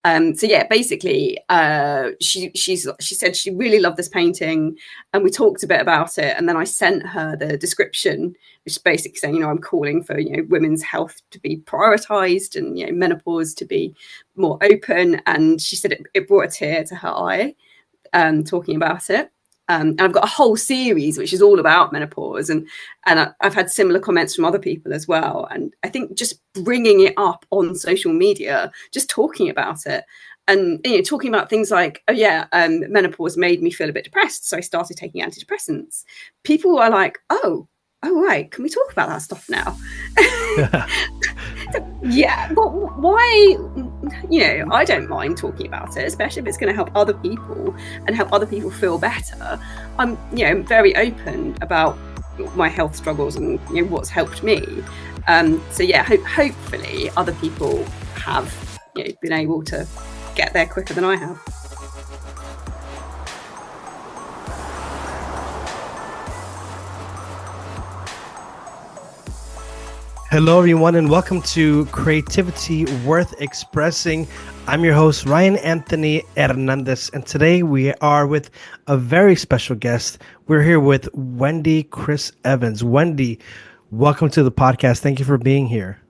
So yeah, basically, she said she really loved this painting, and we talked a bit about it. And then I sent her the description, which is basically saying, I'm calling for women's health to be prioritised, and menopause to be more open. And she said it brought a tear to her eye, talking about it. And I've got a whole series which is all about menopause, and I've had similar comments from other people as well. And I think just bringing it up on social media, just talking about it, and talking about things like, oh yeah, menopause made me feel a bit depressed, so I started taking antidepressants. People are like, oh right, can we talk about that stuff now? Yeah, well, why? I don't mind talking about it, especially if it's going to help other people and help other people feel better. I'm very open about my health struggles and what's helped me. So yeah, hopefully other people have been able to get there quicker than I have. Hello, everyone, and welcome to Creativity Worth Expressing. I'm your host, Ryan Anthony Hernandez, and today we are with a very special guest. We're here with Wendy Kriz Evans. Wendy, welcome to the podcast. Thank you for being here.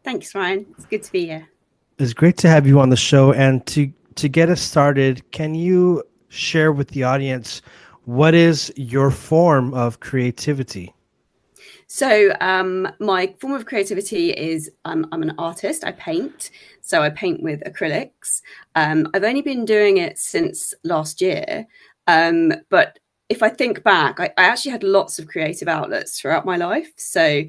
Thanks, Ryan. It's good to be here. It's great to have you on the show. And to get us started, can you share with the audience what is your form of creativity? So my form of creativity is I'm an artist. I paint. So I paint with acrylics. I've only been doing it since last year. But if I think back, I actually had lots of creative outlets throughout my life. So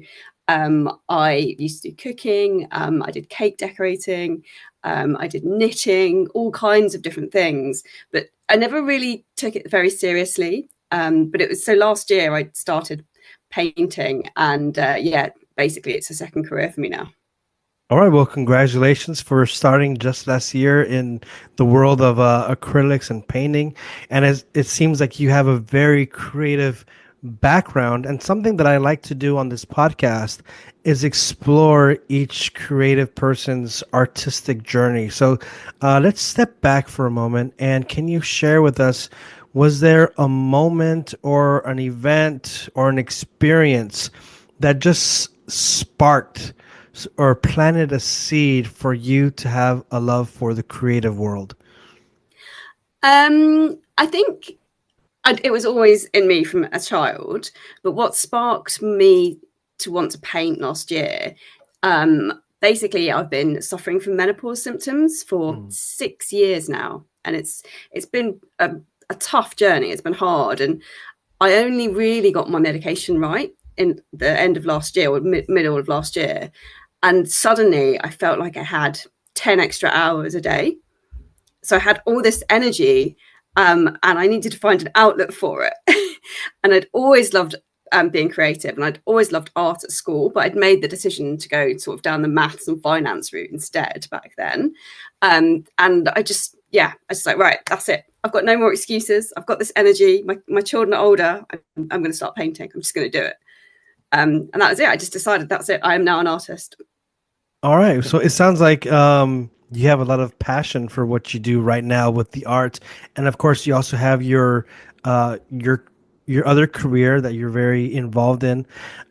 I used to do cooking. I did cake decorating. I did knitting, all kinds of different things. But I never really took it very seriously. But it was so last year I started painting, and basically it's a second career for me now. All right, well, congratulations for starting just last year in the world of acrylics and painting. And it seems like you have a very creative background, and something that I like to do on this podcast is explore each creative person's artistic journey. So let's step back for a moment, and can you share with us, was there a moment or an event or an experience that just sparked or planted a seed for you to have a love for the creative world? I think it was always in me from a child, but what sparked me to want to paint last year, basically I've been suffering from menopause symptoms for 6 years now, and it's been a tough journey. It's been hard, and I only really got my medication right in the end of last year or middle of last year, and suddenly I felt like I had 10 extra hours a day. So I had all this energy, and I needed to find an outlet for it. And I'd always loved being creative, and I'd always loved art at school, but I'd made the decision to go sort of down the maths and finance route instead back then. And I just like, right, that's it. I've got no more excuses. I've got this energy. My children are older. I'm going to start painting. I'm just going to do it. And that was it. I just decided that's it. I am now an artist. All right. So it sounds like you have a lot of passion for what you do right now with the art, and of course, you also have your other career that you're very involved in.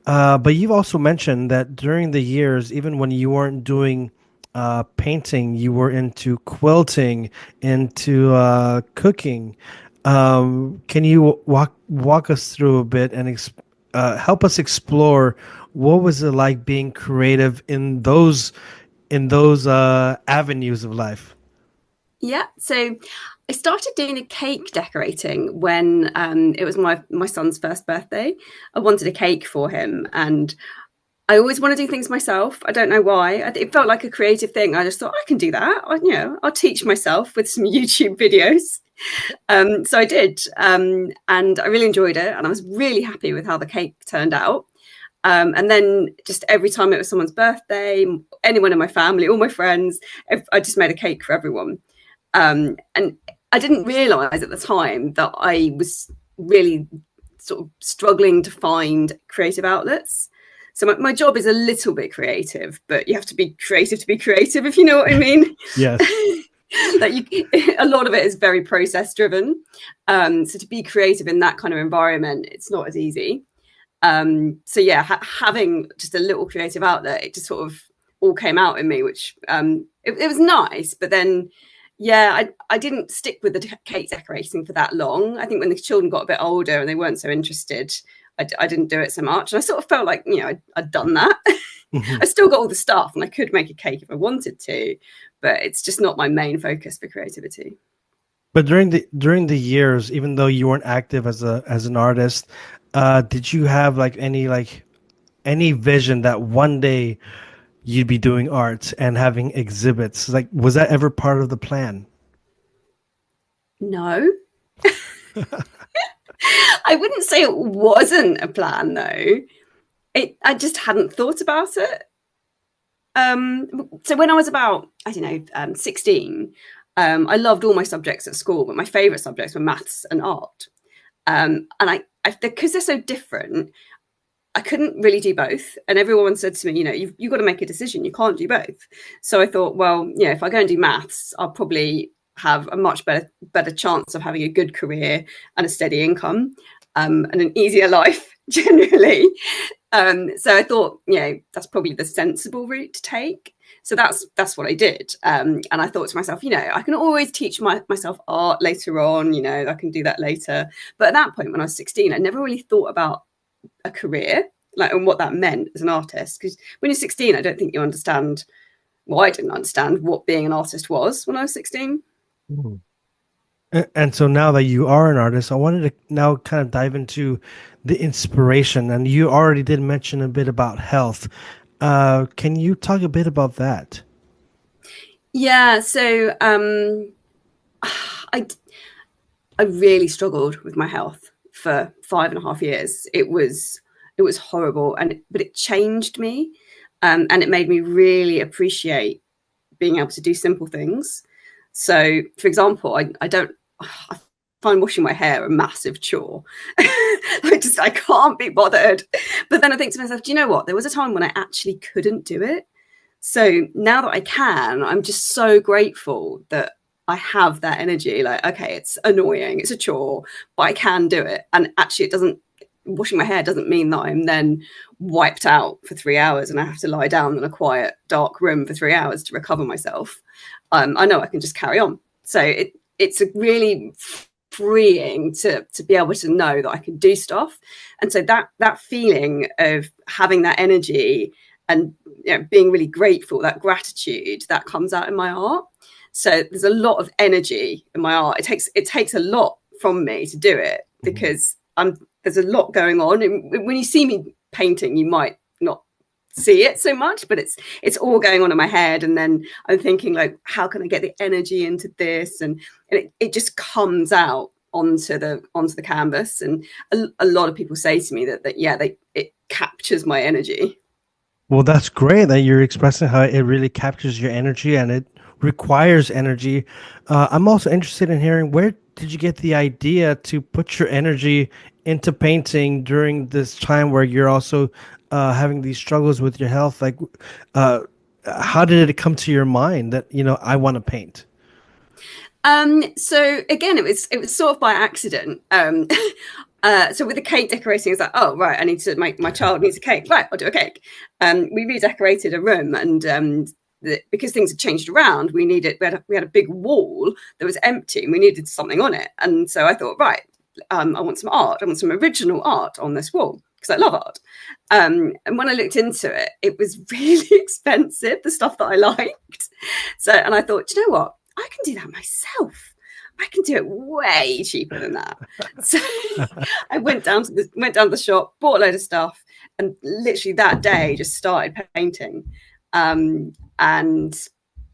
But you've also mentioned that during the years, even when you weren't doing painting, you were into quilting, into cooking. Can you walk us through a bit and help us explore what was it like being creative in those avenues of life? Yeah. So I started doing a cake decorating when it was my son's first birthday. I wanted a cake for him, and I always want to do things myself. I don't know why. It felt like a creative thing. I just thought I can do that. I'll teach myself with some YouTube videos. So I did, and I really enjoyed it, and I was really happy with how the cake turned out. And then just every time it was someone's birthday, anyone in my family, all my friends, I just made a cake for everyone. And I didn't realize at the time that I was really sort of struggling to find creative outlets. So my job is a little bit creative, but you have to be creative to be creative, if you know what I mean. Yes. Like a lot of it is very process driven. So to be creative in that kind of environment, it's not as easy. So yeah, having just a little creative outlet, it just sort of all came out in me, which it was nice. But then, yeah, I didn't stick with the cake decorating for that long. I think when the children got a bit older and they weren't so interested, I didn't do it so much. And I sort of felt like, you know, I'd done that. I still got all the stuff and I could make a cake if I wanted to, but it's just not my main focus for creativity. But during the years, even though you weren't active as an artist, did you have any vision that one day you'd be doing art and having exhibits? Like, was that ever part of the plan? No. I wouldn't say it wasn't a plan though. I just hadn't thought about it. So when I was about, I don't know, 16, I loved all my subjects at school, but my favourite subjects were maths and art. And because they're so different, I couldn't really do both. And everyone said to me, you know, you've got to make a decision. You can't do both. So I thought, well, you know, if I go and do maths, I'll probably have a much better chance of having a good career and a steady income, and an easier life generally. So I thought, you know, that's probably the sensible route to take. So that's what I did. And I thought to myself, you know, I can always teach myself art later on, you know, I can do that later. But at that point, when I was 16, I never really thought about a career, like, and what that meant as an artist. Because when you're 16, I don't think you understand, well, I didn't understand what being an artist was when I was 16. Mhm. And so now that you are an artist, I wanted to now kind of dive into the inspiration. And you already did mention a bit about health. Can you talk a bit about that? Yeah, so I I really struggled with my health for 5.5 years. It was horrible, but it changed me, and it made me really appreciate being able to do simple things. So, for example, I find washing my hair a massive chore. I can't be bothered. But then I think to myself, do you know what? There was a time when I actually couldn't do it. So now that I can, I'm just so grateful that I have that energy. Like, okay, it's annoying, it's a chore, but I can do it. And actually, it doesn't, washing my hair doesn't mean that I'm then wiped out for 3 hours and I have to lie down in a quiet, dark room for 3 hours to recover myself. I know I can just carry on. So it's a really freeing to be able to know that I can do stuff. And so that feeling of having that energy and, you know, being really grateful, that gratitude, that comes out in my art. So there's a lot of energy in my art. It takes a lot from me to do it because there's a lot going on. And when you see me painting, you might not see it so much, but it's all going on in my head. And then I'm thinking, like, how can I get the energy into this? And it just comes out onto the canvas. And a lot of people say to me that yeah, it captures my energy. Well, that's great that you're expressing how it really captures your energy and it requires energy. I'm also interested in hearing, where did you get the idea to put your energy into painting during this time where you're also having these struggles with your health? Like, uh, how did it come to your mind that, you know, I want to paint? So again, it was sort of by accident. So with the cake decorating, it's like, oh right, I need to make, my child needs a cake. Right, I'll do a cake. We redecorated a room, and because things had changed around, we had a big wall that was empty, and we needed something on it. And so I thought, right, I want some art. I want some original art on this wall because I love art. And when I looked into it, it was really expensive, the stuff that I liked. So, and I thought, you know what? I can do that myself. I can do it way cheaper than that. So I went down to the shop, bought a load of stuff, and literally that day just started painting. And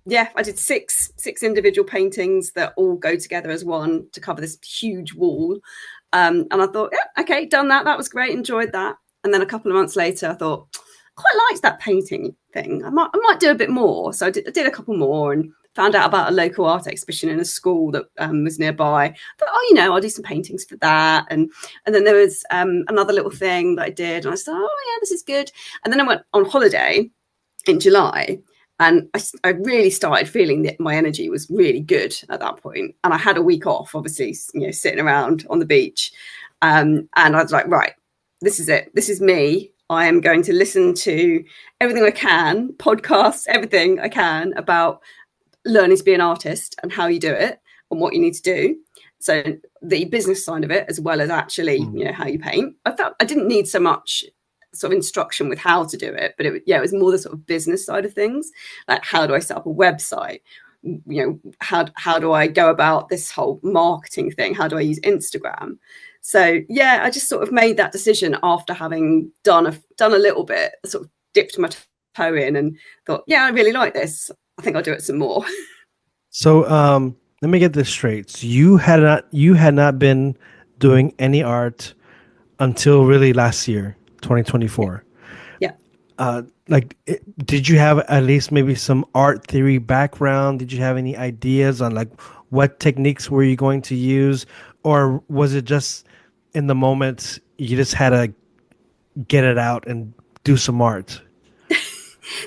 yeah, I did six individual paintings that all go together as one to cover this huge wall. And I thought, yeah, okay, done that. That was great. Enjoyed that. And then a couple of months later, I thought, quite liked that painting thing. I might do a bit more. So I did a couple more and found out about a local art exhibition in a school that was nearby. I thought, oh, you know, I'll do some paintings for that. And then there was another little thing that I did. And I thought, oh, yeah, this is good. And then I went on holiday in July. And I really started feeling that my energy was really good at that point. And I had a week off, obviously, sitting around on the beach. And I was like, right, this is it. This is me. I am going to listen to everything I can, podcasts, everything I can about learning to be an artist and how you do it and what you need to do. So the business side of it, as well as actually, how you paint. I felt I didn't need so much sort of instruction with how to do it, but it was more the sort of business side of things. Like, how do I set up a website? How do I go about this whole marketing thing? How do I use Instagram? So yeah, I just sort of made that decision after having done a little bit, sort of dipped my toe in and thought, yeah, I really like this. I think I'll do it some more. So let me get this straight. So you had not been doing any art until really last year, 2024. Yeah. Did you have at least maybe some art theory background? Did you have any ideas on like what techniques were you going to use, or was it just in the moment you just had to get it out and do some art?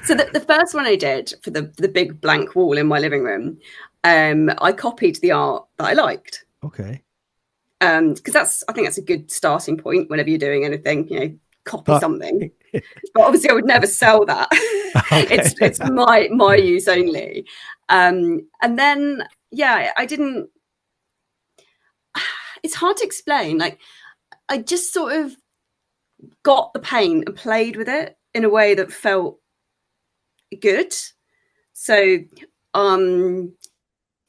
So the first one I did for the big blank wall in my living room, I copied the art that I liked. Okay. Because I think that's a good starting point whenever you're doing anything, copy something. But obviously I would never sell that. Okay. It's my use only. And then, yeah, I didn't, it's hard to explain. Like, I just sort of got the paint and played with it in a way that felt good. So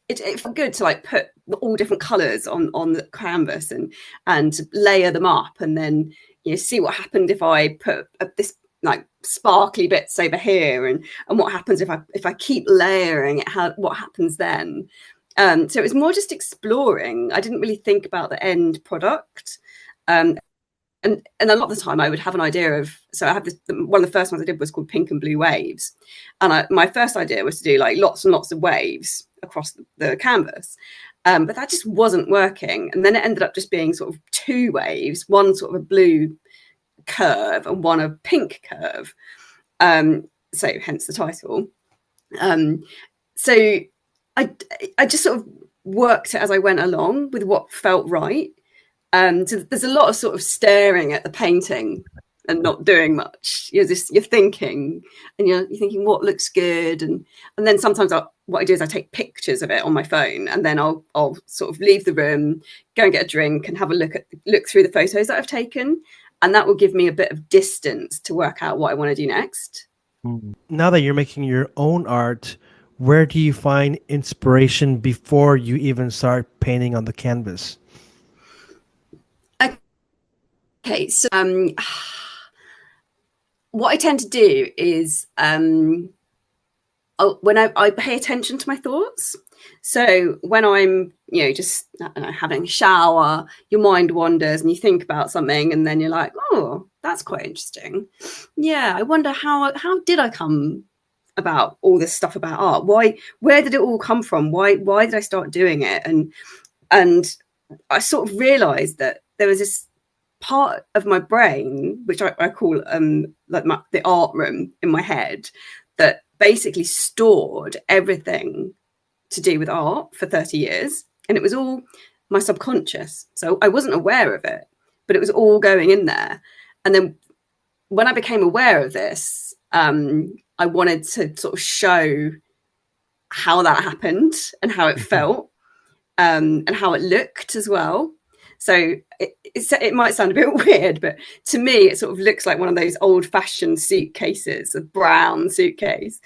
it felt good to like put all different colors on the canvas and layer them up, and then see what happened if I put this like sparkly bits over here, and what happens if I keep layering it, what happens then. So it was more just exploring. I didn't really think about the end product. And a lot of the time I would have an idea of, so I have this, one of the first ones I did was called Pink and Blue Waves. And my first idea was to do like lots and lots of waves across the canvas. But that just wasn't working. And then it ended up just being sort of two waves, one sort of a blue curve and one a pink curve. So hence the title. So I just sort of worked it as I went along with what felt right. So there's a lot of sort of staring at the painting and not doing much. You're thinking, and you're thinking what looks good, and then sometimes what I do is I take pictures of it on my phone, and then I'll sort of leave the room, go and get a drink, and have a look through the photos that I've taken, and that will give me a bit of distance to work out what I want to do next. Now that you're making your own art, where do you find inspiration before you even start painting on the canvas? Okay, so what I tend to do is when I pay attention to my thoughts. So when I'm, just having a shower, your mind wanders and you think about something, and then you're like, oh, that's quite interesting. Yeah, I wonder how did I come about all this stuff about art? Where did it all come from? Why did I start doing it? And I sort of realized that there was this part of my brain, which I call the art room in my head, that basically stored everything to do with art for 30 years. And it was all my subconscious. So I wasn't aware of it, but it was all going in there. And then when I became aware of this, I wanted to sort of show how that happened and how it felt, and how it looked as well. So it might sound a bit weird, but to me, it sort of looks like one of those old-fashioned suitcases, a brown suitcase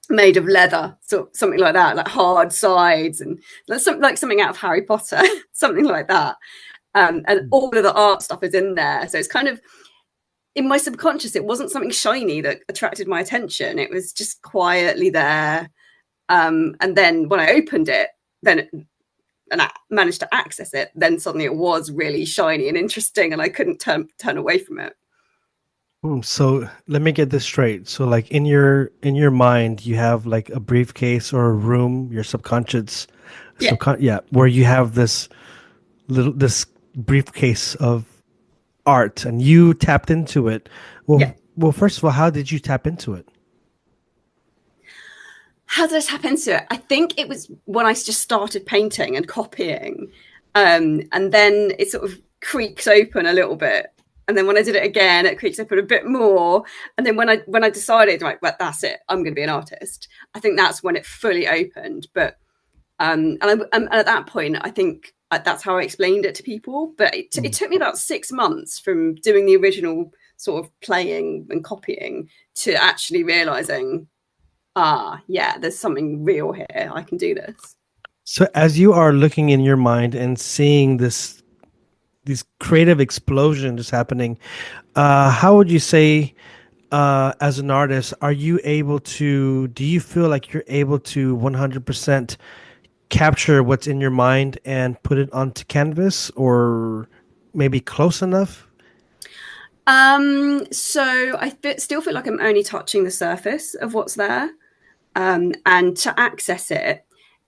made of leather, something like that, like hard sides, and like something out of Harry Potter, something like that. And all of the art stuff is in there. So it's kind of, in my subconscious, it wasn't something shiny that attracted my attention. It was just quietly there. And then when I opened it, and I managed to access it, then suddenly it was really shiny and interesting, and I couldn't turn away from it. So let me get this straight. So like in your mind, you have like a briefcase or a room, your subconscious, where you have this briefcase of art, and you tapped into it. Well, first of all, how did you tap into it? How did I tap into it? I think it was when I just started painting and copying, and then it sort of creaked open a little bit. And then when I did it again, it creaked open a bit more. And then when I decided, like, well, that's it, I'm going to be an artist. I think that's when it fully opened. But and at that point, I think that's how I explained it to people. But it took me about 6 months from doing the original sort of playing and copying to actually realizing, yeah, there's something real here. I can do this. So as you are looking in your mind and seeing these creative explosion just happening, how would you say, as an artist, are you able to, do you feel like you're able to 100% capture what's in your mind and put it onto canvas, or maybe close enough? So still feel like I'm only touching the surface of what's there. And to access it,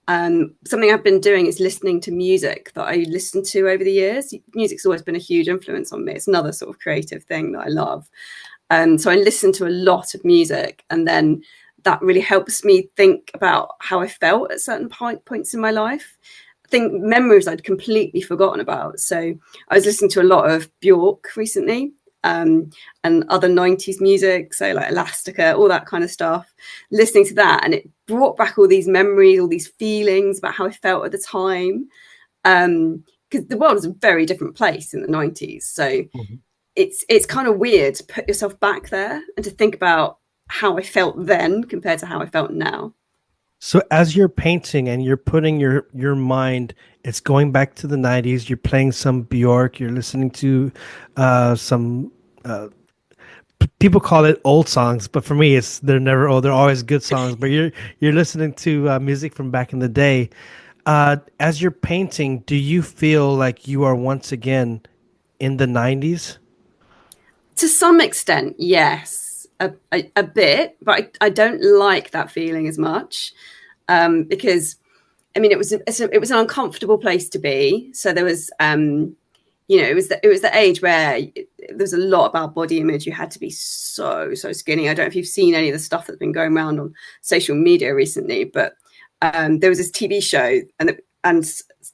something I've been doing is listening to music that I listened to over the years. Music's always been a huge influence on me. It's another sort of creative thing that I love. So I listen to a lot of music, and then that really helps me think about how I felt at certain points in my life. I think memories I'd completely forgotten about. So I was listening to a lot of Bjork recently, and other 90s music, so like Elastica, all that kind of stuff, listening to that. And it brought back all these memories, all these feelings about how I felt at the time. Because the world was a very different place in the 90s. So Mhm. it's kind of weird to put yourself back there and to think about how I felt then compared to how I felt now. So as you're painting and you're putting your mind, it's going back to the 90s. You're playing some Bjork. You're listening to some. People call it old songs, but for me, it's they're never old. They're always good songs. But you're listening to music from back in the day. As you're painting, do you feel like you are once again in the 90s? To some extent, yes, a bit, but I don't like that feeling as much, because I mean it was an uncomfortable place to be. So there was it was the age where there's a lot about body image. You had to be so skinny. I don't know if you've seen any of the stuff that's been going around on social media recently, but there was this TV show, and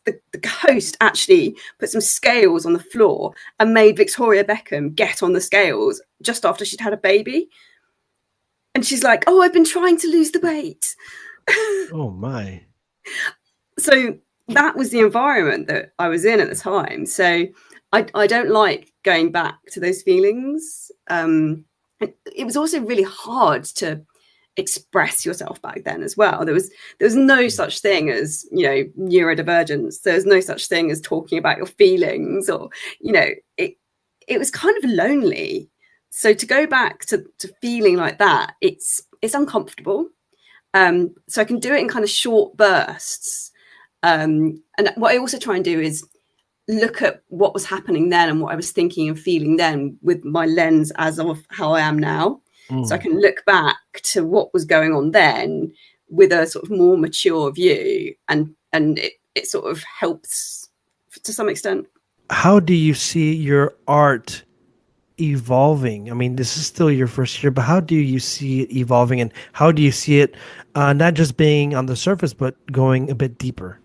the host actually put some scales on the floor and made Victoria Beckham get on the scales just after she'd had a baby. And she's like, "Oh, I've been trying to lose the weight." Oh my. So that was the environment that I was in at the time. So I don't like going back to those feelings. It was also really hard to express yourself back then as well. There was no such thing as neurodivergence. There was no such thing as talking about your feelings, or it was kind of lonely. So to go back to feeling like that, it's uncomfortable. So I can do it in kind of short bursts. And what I also try and do is look at what was happening then and what I was thinking and feeling then with my lens as of how I am now. So I Mm. can look back to what was going on then with a sort of more mature view, and it sort of helps to some extent. How do you see your art evolving? I mean, this is still your first year, but how do you see it evolving, and how do you see it not just being on the surface, but going a bit deeper?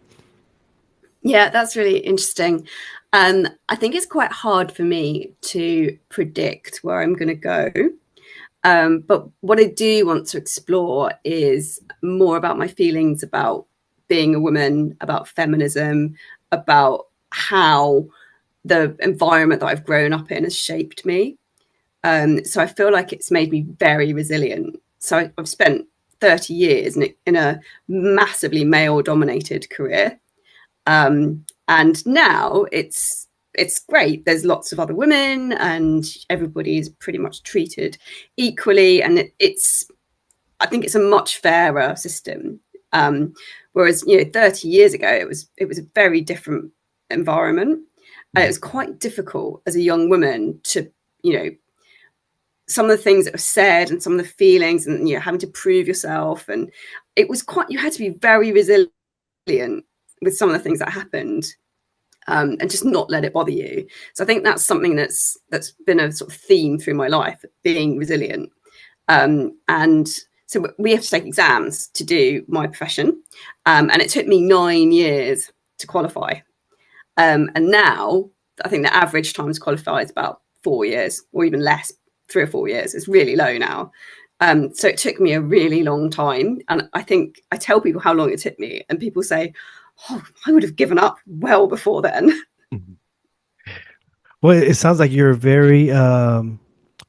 Yeah, that's really interesting. I think it's quite hard for me to predict where I'm going to go. But what I do want to explore is more about my feelings about being a woman, about feminism, about how the environment that I've grown up in has shaped me. So I feel like it's made me very resilient. So I've spent 30 years in a massively male dominated career. And now it's great. There's lots of other women, and everybody is pretty much treated equally. And it's I think it's a much fairer system. Whereas 30 years ago, it was a very different environment, and it was quite difficult as a young woman to you know some of the things that were said and some of the feelings, and having to prove yourself, and it was quite you had to be very resilient with some of the things that happened, and just not let it bother you. So I think that's something that's been a sort of theme through my life, being resilient. And So we have to take exams to do my profession, and it took me 9 years to qualify. And now I think the average time to qualify is about 4 years, or even less, 3 or 4 years. It's really low now. So it took me a really long time. And I think I tell people how long it took me, and people say, oh, I would have given up well before then. Well, it sounds like you're very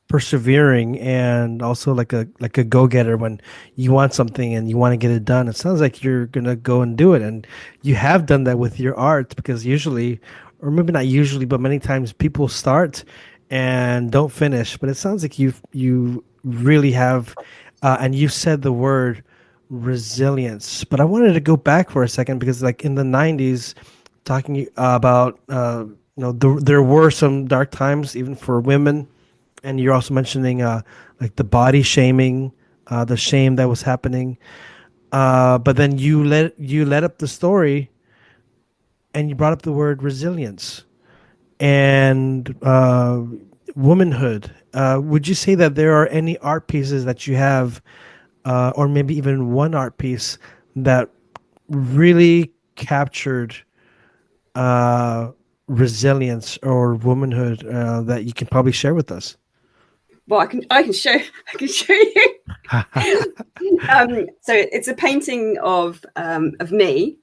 persevering and also like a go-getter when you want something and you want to get it done. It sounds like you're gonna go and do it, and you have done that with your art because usually, or maybe not usually, but many times people start and don't finish. But it sounds like you really have, and you said the word resilience. But I wanted to go back for a second because like in the 90s, talking about there were some dark times even for women, and you're also mentioning like the body shaming, the shame that was happening. But then you led up the story, and you brought up the word resilience and womanhood. Would you say that there are any art pieces that you have, or maybe even one art piece that really captured uh, resilience or womanhood that you can probably share with us? Well, I can show you. So it's a painting of me,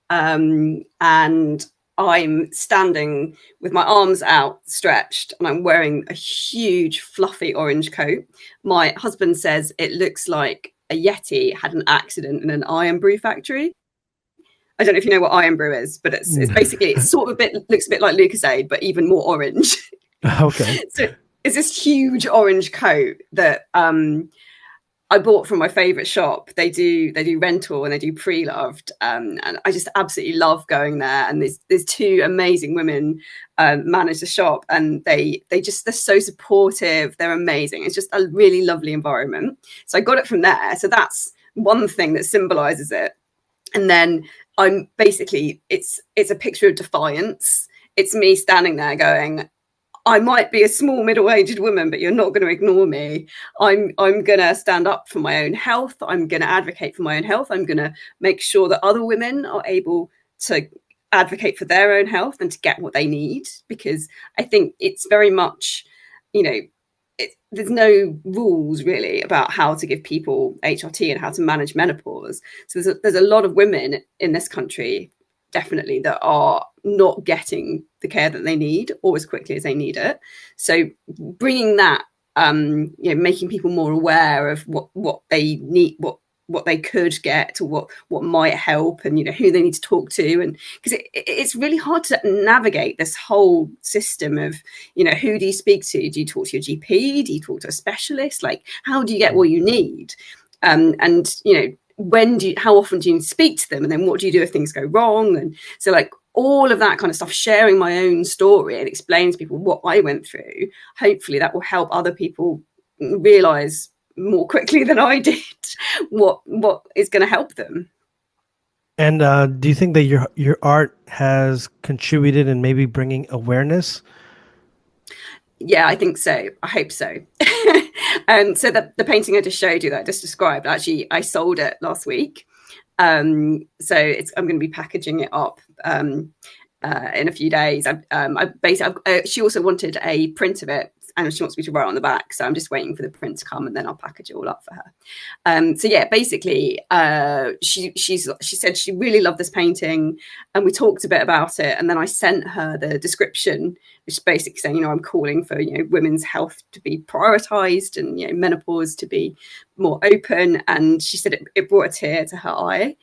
and I'm standing with my arms outstretched, and I'm wearing a huge fluffy orange coat. My husband says it looks like a Yeti had an accident in an iron brew factory. I don't know if you know what iron brew is, but it's basically, it's sort of a bit, looks a bit like Lucasade, but even more orange. Okay. So it's this huge orange coat that I bought from my favorite shop. They do rental and they do pre-loved, and I just absolutely love going there. And there's two amazing women manage the shop, and they're so supportive. They're amazing. It's just a really lovely environment. So I got it from there. So that's one thing that symbolizes it. And then I'm basically, it's a picture of defiance. It's me standing there going, I might be a small middle-aged woman, but you're not going to ignore me. I'm going to stand up for my own health. I'm going to advocate for my own health. I'm going to make sure that other women are able to advocate for their own health and to get what they need, because I think it's very much, you know, there's no rules really about how to give people HRT and how to manage menopause. So there's a lot of women in this country, definitely, that are not getting the care that they need or as quickly as they need it. So bringing that, making people more aware of what they need, what they could get, or what might help, and who they need to talk to, and because it's really hard to navigate this whole system of who do you speak to? Do you talk to your GP? Do you talk to a specialist? Like, how do you get what you need? And how often do you speak to them, and then what do you do if things go wrong? And so, like, all of that kind of stuff, sharing my own story and explaining to people what I went through, hopefully that will help other people realize more quickly than I did what is going to help them. And do you think that your art has contributed in maybe bringing awareness? Yeah, I think so. I hope so. So the painting I just showed you, that I just described, actually I sold it last week. So I'm going to be packaging it up in a few days. She also wanted a print of it, and she wants me to write on the back. So I'm just waiting for the print to come, and then I'll package it all up for her. So yeah, basically, she said she really loved this painting, and we talked a bit about it. And then I sent her the description, which is basically saying, I'm calling for women's health to be prioritised, and menopause to be more open. And she said it brought a tear to her eye,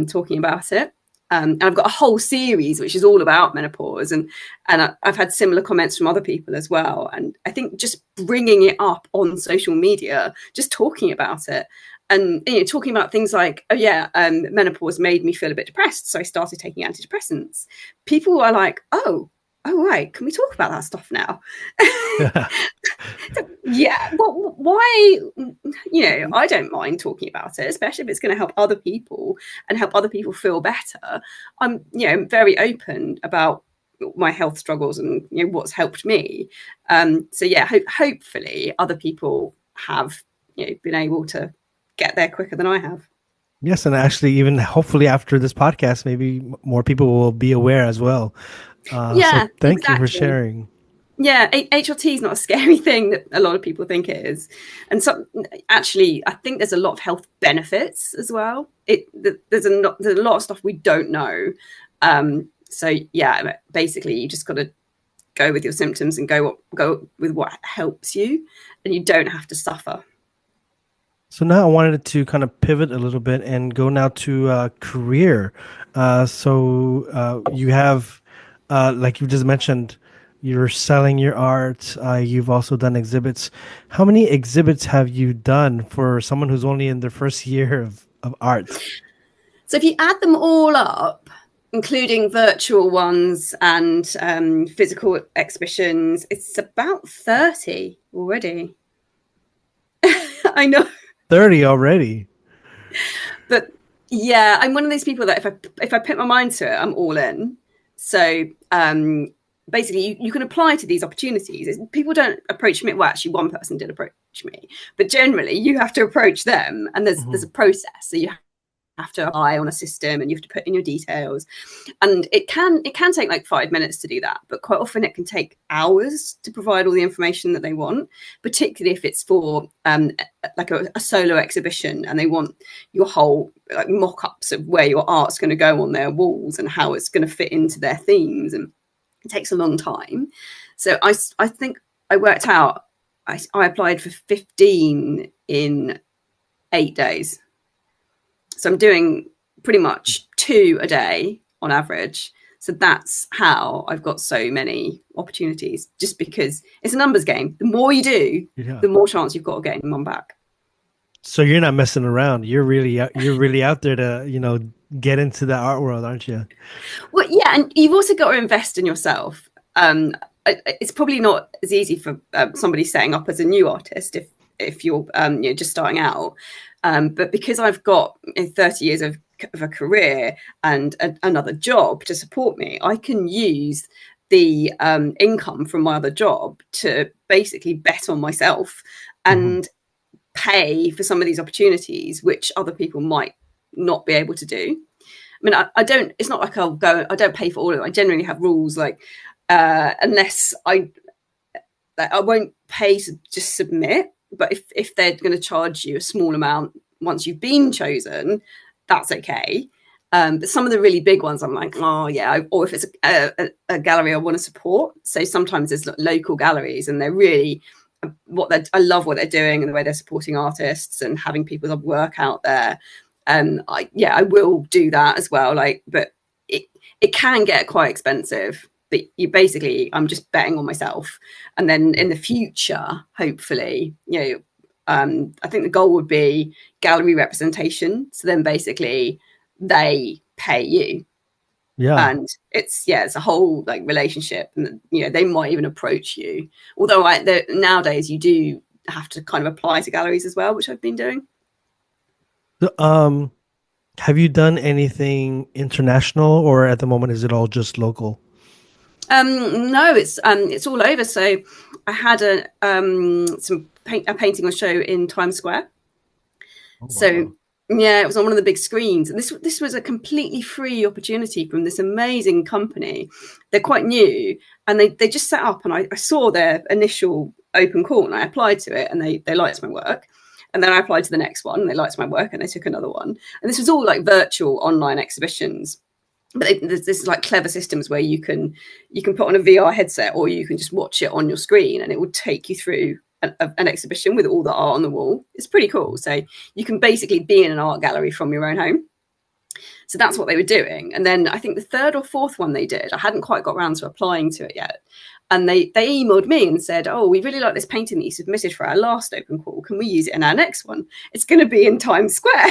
talking about it. And I've got a whole series which is all about menopause, and I've had similar comments from other people as well. And I think just bringing it up on social media, just talking about it, and talking about things like, oh yeah, menopause made me feel a bit depressed, so I started taking antidepressants. People are like, oh right, can we talk about that stuff now? Yeah, well, why? I don't mind talking about it, especially if it's going to help other people and help other people feel better. I'm very open about my health struggles and what's helped me. So yeah, hopefully other people have been able to get there quicker than I have. Yes, and actually, even hopefully after this podcast, maybe more people will be aware as well. So Yeah, thank you for exactly. sharing. Yeah, HRT is not a scary thing that a lot of people think it is, and so actually, I think there's a lot of health benefits as well. There's a lot of stuff we don't know. So yeah, basically, you just got to go with your symptoms and go with what helps you, and you don't have to suffer. So now I wanted to kind of pivot a little bit and go now to career. You have, like you just mentioned, you're selling your art. You've also done exhibits. How many exhibits have you done for someone who's only in their first year of art? So if you add them all up, including virtual ones and physical exhibitions, it's about 30 already. I know. 30 already. But yeah, I'm one of those people that if I put my mind to it, I'm all in. So basically, you can apply to these opportunities. People don't approach me. Well, actually, one person did approach me, but generally, you have to approach them, and there's a Mhm. process. So you have to apply on a system, and you have to put in your details, and it can take like 5 minutes to do that, but quite often it can take hours to provide all the information that they want, particularly if it's for like a solo exhibition and they want your whole like mock-ups of where your art's going to go on their walls and how it's going to fit into their themes, and it takes a long time. So I think I worked out I applied for 15 in 8 days. So I'm doing pretty much two a day on average. So that's how I've got so many opportunities, just because it's a numbers game. The more you do, Yeah. the more chance you've got of getting one back. So you're not messing around. You're really out there to, get into the art world, aren't you? Well, yeah, and you've also got to invest in yourself. It's probably not as easy for somebody setting up as a new artist if you're just starting out. But because I've got 30 years of a career and another job to support me, I can use the income from my other job to basically bet on myself Hmm. and pay for some of these opportunities, which other people might not be able to do. I mean, I don't. It's not like I'll go. I don't pay for all of them. I generally have rules like unless I won't pay to just submit. But if they're going to charge you a small amount once you've been chosen, that's okay. But some of the really big ones, I'm like, oh yeah. Or if it's a gallery I want to support. So sometimes there's local galleries, and they're really I love what they're doing and the way they're supporting artists and having people's work out there. I will do that as well. Like, but it can get quite expensive. But I'm just betting on myself, and then in the future, hopefully, I think the goal would be gallery representation. So then basically they pay you, Yeah. and it's a whole like relationship, and they might even approach you. Although nowadays you do have to kind of apply to galleries as well, which I've been doing. So, have you done anything international, or at the moment is it all just local? No, it's all over. So I had a painting on show in Times Square. Oh, So wow. yeah, it was on one of the big screens, and this was a completely free opportunity from this amazing company. They're quite new, and they just set up, and I saw their initial open call, and I applied to it, and they liked my work. And then I applied to the next one, and they liked my work, and they took another one. And this was all like virtual online exhibitions, but there's this like clever systems where you can put on a VR headset, or you can just watch it on your screen, and it will take you through an exhibition with all the art on the wall. It's pretty cool. So you can basically be in an art gallery from your own home. So that's what they were doing. And then I think the third or fourth one they did, I hadn't quite got around to applying to it yet. And they emailed me and said, "Oh, we really like this painting that you submitted for our last open call. Can we use it in our next one? It's going to be in Times Square."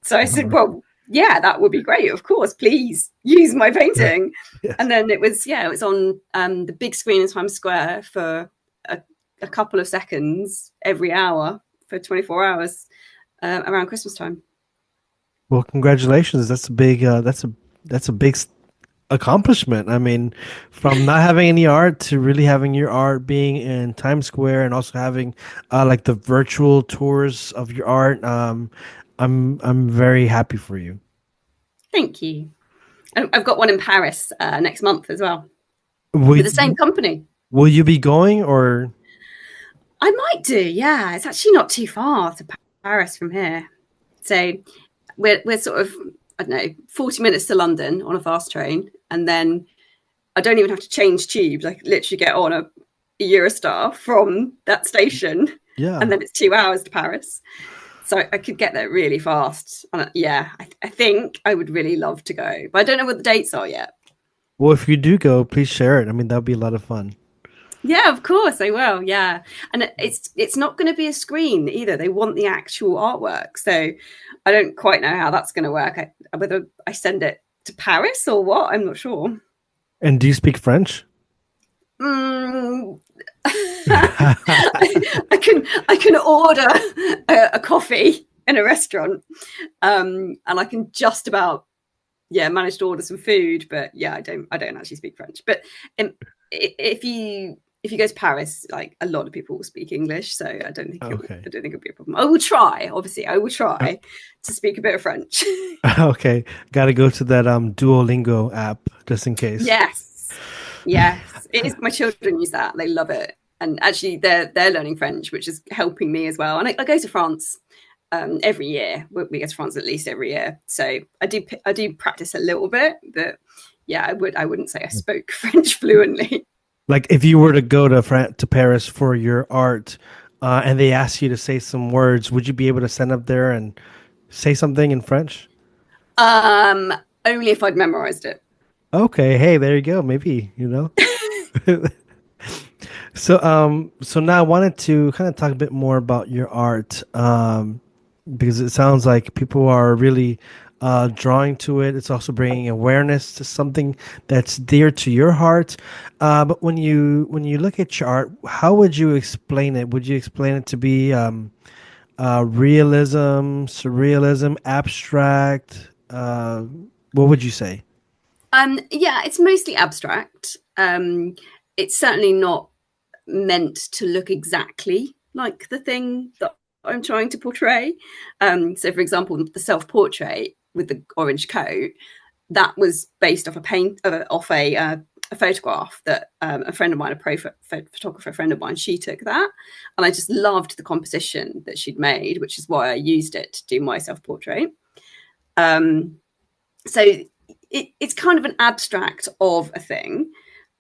So I said, "Well, yeah, that would be great. Of course, please use my painting." Yes. And then it was on the big screen in Times Square for a couple of seconds every hour for 24 hours around Christmas time. Well, congratulations. That's a big accomplishment. I mean, from not having any art to really having your art being in Times Square and also having like the virtual tours of your art. I'm very happy for you. Thank you. I've got one in Paris next month as well with Will the same company. will you be going or? I might do. Yeah, it's actually not too far to Paris from here. So we're sort of, I don't know, 40 minutes to London on a fast train, and then I don't even have to change tubes. I literally get on a Eurostar from that station, and Yeah. then it's 2 hours to Paris. So I could get there really fast. And yeah, I think I would really love to go, but I don't know what the dates are yet. Well, if you do go, please share it. I mean, that would be a lot of fun. Yeah, of course I will. Yeah, and it's not going to be a screen either. They want the actual artwork, so I don't quite know how that's going to work. Whether I send it to Paris or what, I'm not sure. And do you speak French? Mm. I can order a coffee in a restaurant, and I can just about manage to order some food. But yeah, I don't actually speak French. But if you go to Paris, like a lot of people will speak English, so I don't think Okay. it'll be a problem. I will try. Obviously, I will try to speak a bit of French. Okay. Got to go to that Duolingo app just in case. Yes, yes, it is. My children use that; they love it, and actually, they're learning French, which is helping me as well. And I go to France every year. We go to France at least every year, so I do practice a little bit, but yeah, I wouldn't say I spoke French fluently. Like if you were to go to Paris for your art, and they asked you to say some words, would you be able to stand up there and say something in French? Um, Only if I'd memorized it. Okay, hey, there you go. Maybe, you know. So now I wanted to kind of talk a bit more about your art, because it sounds like people are really drawing to it. It's also bringing awareness to something that's dear to your heart. But when you look at your art, how would you explain it? Would you explain it to be realism, surrealism, abstract? What would you say? Yeah, it's mostly abstract. It's certainly not meant to look exactly like the thing that I'm trying to portray. So, for example, the self-portrait with the orange coat, that was based off a photograph that a friend of mine, a photographer friend of mine, she took that, and I just loved the composition that she'd made, which is why I used it to do my self-portrait. Um, so it's kind of an abstract of a thing.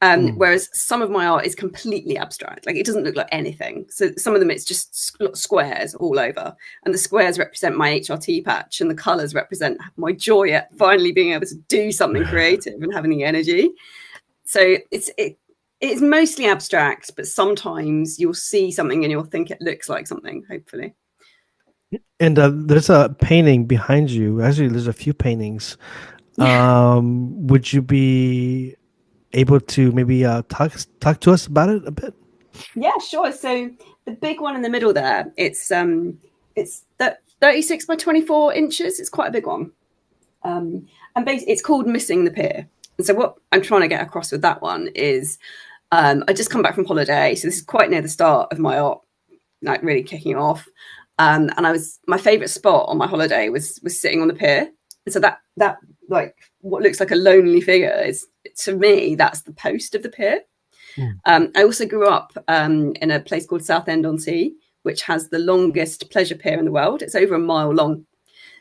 Mm. Whereas some of my art is completely abstract, like it doesn't look like anything. So some of them it's just squares all over, and the squares represent my HRT patch, and the colours represent my joy at finally being able to do something creative and having the energy. So it's mostly abstract, but sometimes you'll see something and you'll think it looks like something. Hopefully, And there's a painting behind you. Actually, there's a few paintings. yeah. Would you be able to maybe talk to us about it a bit? Yeah, sure. So the big one in the middle there, it's 36 by 24 inches. It's quite a big one. And basically, it's called Missing the Pier. And so what I'm trying to get across with that one is I just come back from holiday. So this is quite near the start of my art, like really kicking off. And my favourite spot on my holiday was sitting on the pier. And so that like what looks like a lonely figure is, to me, that's the post of the pier. Mm. I also grew up in a place called Southend-on-Sea, which has the longest pleasure pier in the world. It's over a mile long.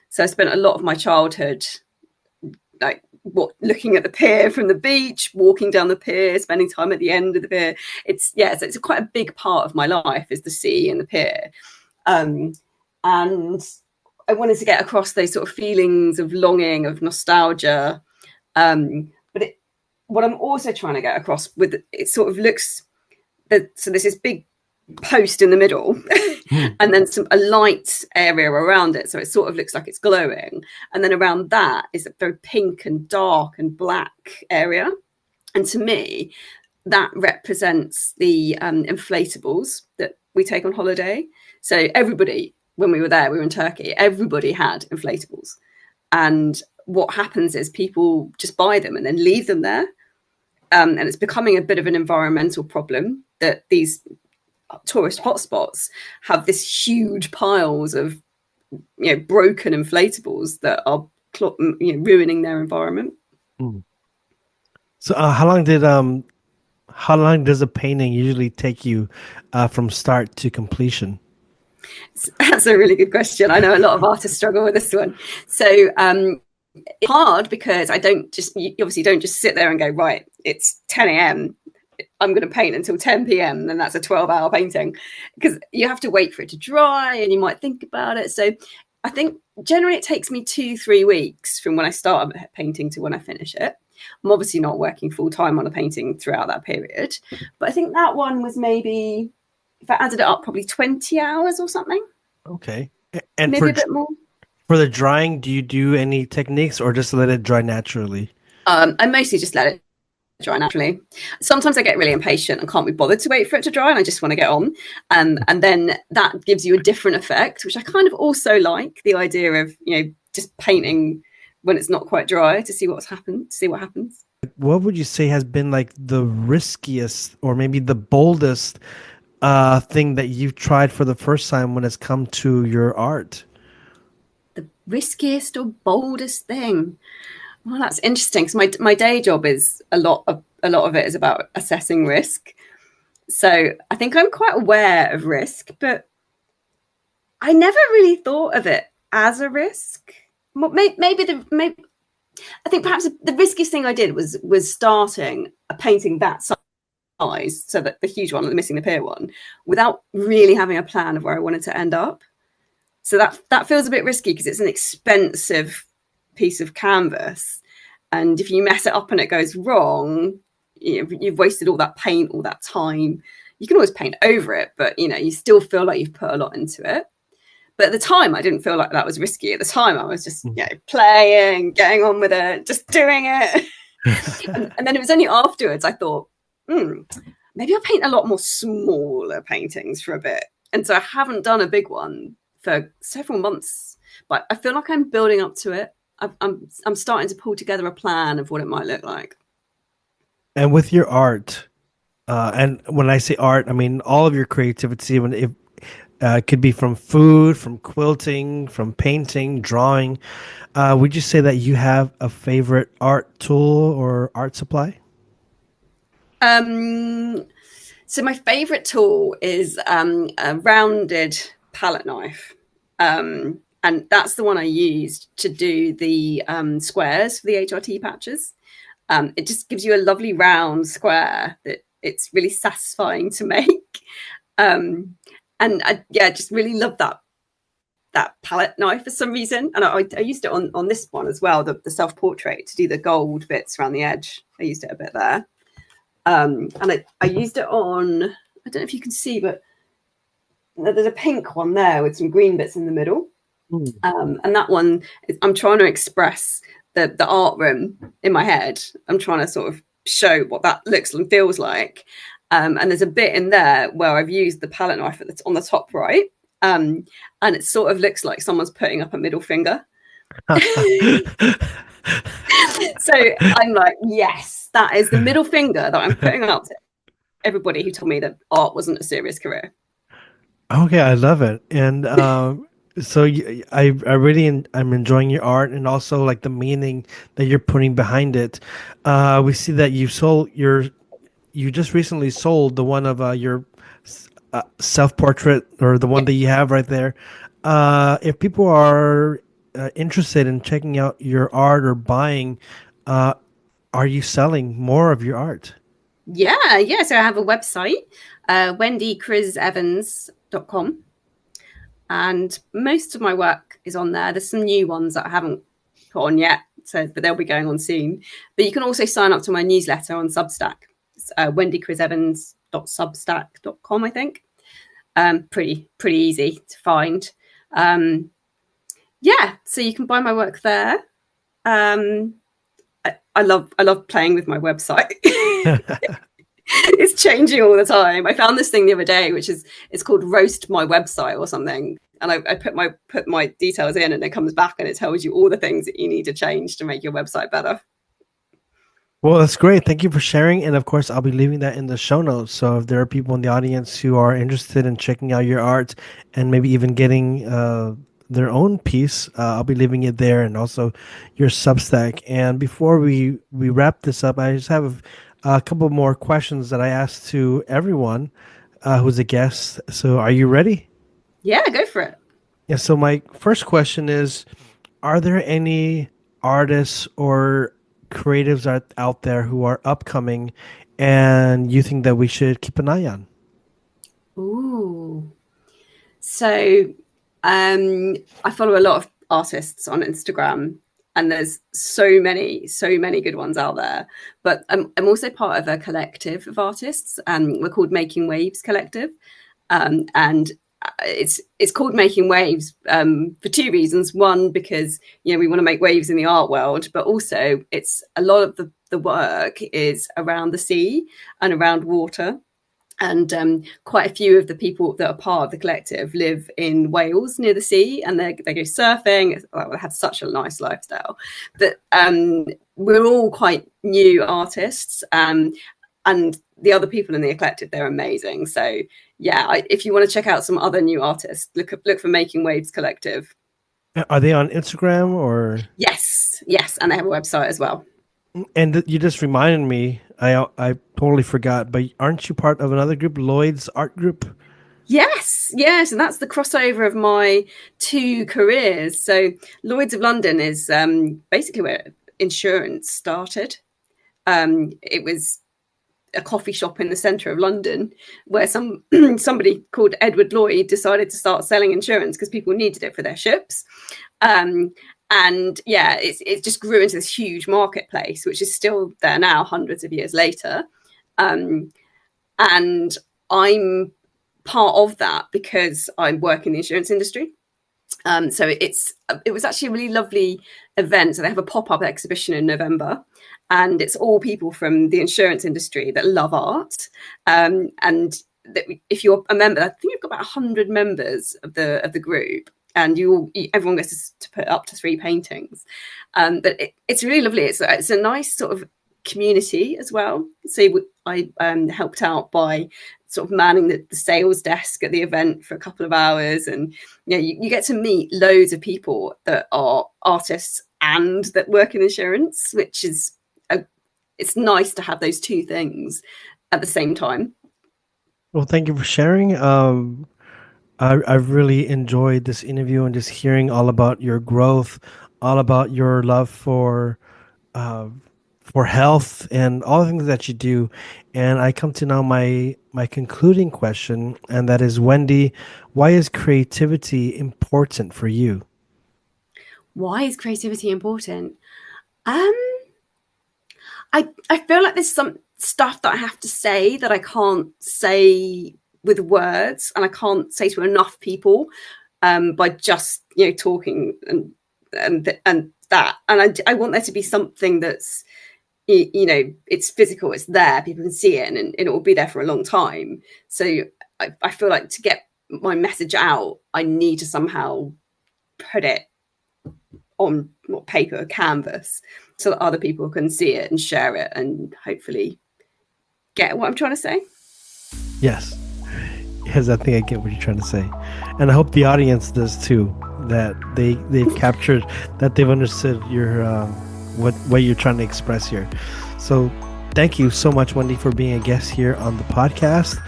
So I spent a lot of my childhood like looking at the pier from the beach, walking down the pier, spending time at the end of the pier. So it's quite a big part of my life is the sea and the pier. And I wanted to get across those sort of feelings of longing, of nostalgia. But what I'm also trying to get across with it sort of looks so there's this big post in the middle Mm. and then a light area around it, so it sort of looks like it's glowing, and then around that is a very pink and dark and black area, and to me that represents the inflatables that we take on holiday. So everybody, when we were there, we were in Turkey, everybody had inflatables, and what happens is people just buy them and then leave them there. And it's becoming a bit of an environmental problem that these tourist hotspots have this huge piles of, broken inflatables that are ruining their environment. Mm. So how long does a painting usually take you from start to completion? That's a really good question. I know a lot of artists struggle with this one. So it's hard because you obviously don't just sit there and go, right, it's 10 a.m. I'm going to paint until 10 p.m. and that's a 12-hour painting, because you have to wait for it to dry and you might think about it. So I think generally it takes me 2-3 weeks from when I start a painting to when I finish it. I'm obviously not working full time on a painting throughout that period, but I think that one was maybe, if I added it up, probably 20 hours or something. Okay. And Maybe a bit more. for the drying, do you do any techniques or just let it dry naturally? I mostly just let it dry naturally. Sometimes I get really impatient and can't be bothered to wait for it to dry, and I just want to get on. And then that gives you a different effect, which I kind of also like, the idea of, just painting when it's not quite dry to see what happens. What would you say has been like the riskiest or maybe the boldest thing that you've tried for the first time when it's come to your art? The riskiest or boldest thing? Well, that's interesting. Because my day job is a lot of it is about assessing risk. So I think I'm quite aware of risk, but I never really thought of it as a risk. I think perhaps the riskiest thing I did was starting a painting that size, so that the huge one, the missing the pier one, without really having a plan of where I wanted to end up. So that feels a bit risky because it's an expensive piece of canvas, and if you mess it up and it goes wrong, you've wasted all that paint, all that time. You can always paint over it, but you still feel like you've put a lot into it. But at the time, I didn't feel like that was risky. At the time, I was just playing, getting on with it, just doing it. and then it was only afterwards I thought, maybe I'll paint a lot more smaller paintings for a bit. And so I haven't done a big one for several months, but I feel like I'm building up to it. I'm starting to pull together a plan of what it might look like. And with your art, and when I say art, I mean all of your creativity. When it could be from food, from quilting, from painting, drawing. Would you say that you have a favorite art tool or art supply? So my favorite tool is a rounded palette knife. And that's the one I used to do the squares for the HRT patches. It just gives you a lovely round square that it's really satisfying to make. And I just really love that palette knife for some reason. And I used it on this one as well, the self-portrait, to do the gold bits around the edge. I used it a bit there. And I used it on, I don't know if you can see, but there's a pink one there with some green bits in the middle. And that one, I'm trying to express the art room in my head. I'm trying to sort of show what that looks and feels like. And there's a bit in there where I've used the palette knife on the top right. And it sort of looks like someone's putting up a middle finger. So I'm like, yes, that is the middle finger that I'm putting up to everybody who told me that art wasn't a serious career. Okay, I love it. And so I really I'm enjoying your art and also like the meaning that you're putting behind it. We see that you just recently sold the one of your self-portrait, or the one that you have right there. If people are interested in checking out your art or buying, are you selling more of your art? Yeah. So I have a website, wendykrizevans.com. And most of my work is on there. There's some new ones that I haven't put on yet, but they'll be going on soon. But you can also sign up to my newsletter on Substack. It's wendykrizevans.substack.com, I think. Pretty easy to find. So you can buy my work there. I love playing with my website. It's changing all the time. I found this thing the other day, which is it's called Roast My Website or something. And I put my details in, and it comes back and it tells you all the things that you need to change to make your website better. Well, that's great. Thank you for sharing. And of course, I'll be leaving that in the show notes. So if there are people in the audience who are interested in checking out your art and maybe even getting their own piece, I'll be leaving it there, and also your Substack. And before we wrap this up, I just have a couple more questions that I asked to everyone who's a guest. So are you ready? Yeah, go for it. Yeah. So my first question is, are there any artists or creatives out there who are upcoming and you think that we should keep an eye on? Ooh. So I follow a lot of artists on Instagram, and there's so many good ones out there. But I'm also part of a collective of artists. We're called Making Waves Collective, and it's called Making Waves for two reasons. One, because we want to make waves in the art world, but also it's a lot of the work is around the sea and around water. And quite a few of the people that are part of the collective live in Wales near the sea, and they go surfing. They have such a nice lifestyle. But we're all quite new artists, and the other people in the collective, they're amazing. So yeah, if you want to check out some other new artists, look for Making Waves Collective. Are they on Instagram or? Yes, and they have a website as well. And you just reminded me, I totally forgot, but aren't you part of another group, Lloyd's art group? Yes, and that's the crossover of my two careers. So Lloyd's of London is basically where insurance started. It was a coffee shop in the centre of London where somebody called Edward Lloyd decided to start selling insurance because people needed it for their ships. And yeah, it just grew into this huge marketplace, which is still there now, hundreds of years later. And I'm part of that because I work in the insurance industry. So it was actually a really lovely event. So they have a pop-up exhibition in November, and it's all people from the insurance industry that love art. And if you're a member, I think you've got about 100 members of the group, and everyone gets to put up to 3 paintings. But it's really lovely. It's a nice sort of community as well. So I helped out by sort of manning the sales desk at the event for a couple of hours, and you get to meet loads of people that are artists and that work in insurance, which is it's nice to have those two things at the same time. Well, thank you for sharing. I've really enjoyed this interview and just hearing all about your growth, all about your love uh, for health and all the things that you do. And I come to now my concluding question, and that is, Wendy, why is creativity important for you? Why is creativity important? I feel like there's some stuff that I have to say that I can't say with words, and I can't say to enough people by just talking and that. And I want there to be something that's it's physical, it's there, people can see it, and it will be there for a long time. So I feel like to get my message out, I need to somehow put it on paper or canvas so that other people can see it and share it and hopefully get what I'm trying to say. Yes. Yes, I think I get what you're trying to say. And I hope the audience does too, that they've captured, that they've understood your what you're trying to express here. So thank you so much, Wendy, for being a guest here on the podcast.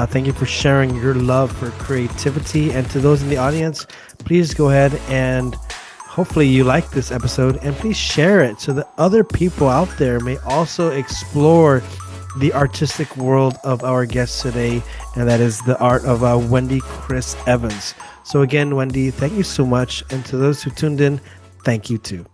Thank you for sharing your love for creativity. And to those in the audience, please go ahead and hopefully you like this episode, and please share it so that other people out there may also explore the artistic world of our guest today, and that is the art of Wendy Kriz Evans. So again, Wendy, thank you so much. And to those who tuned in, thank you too.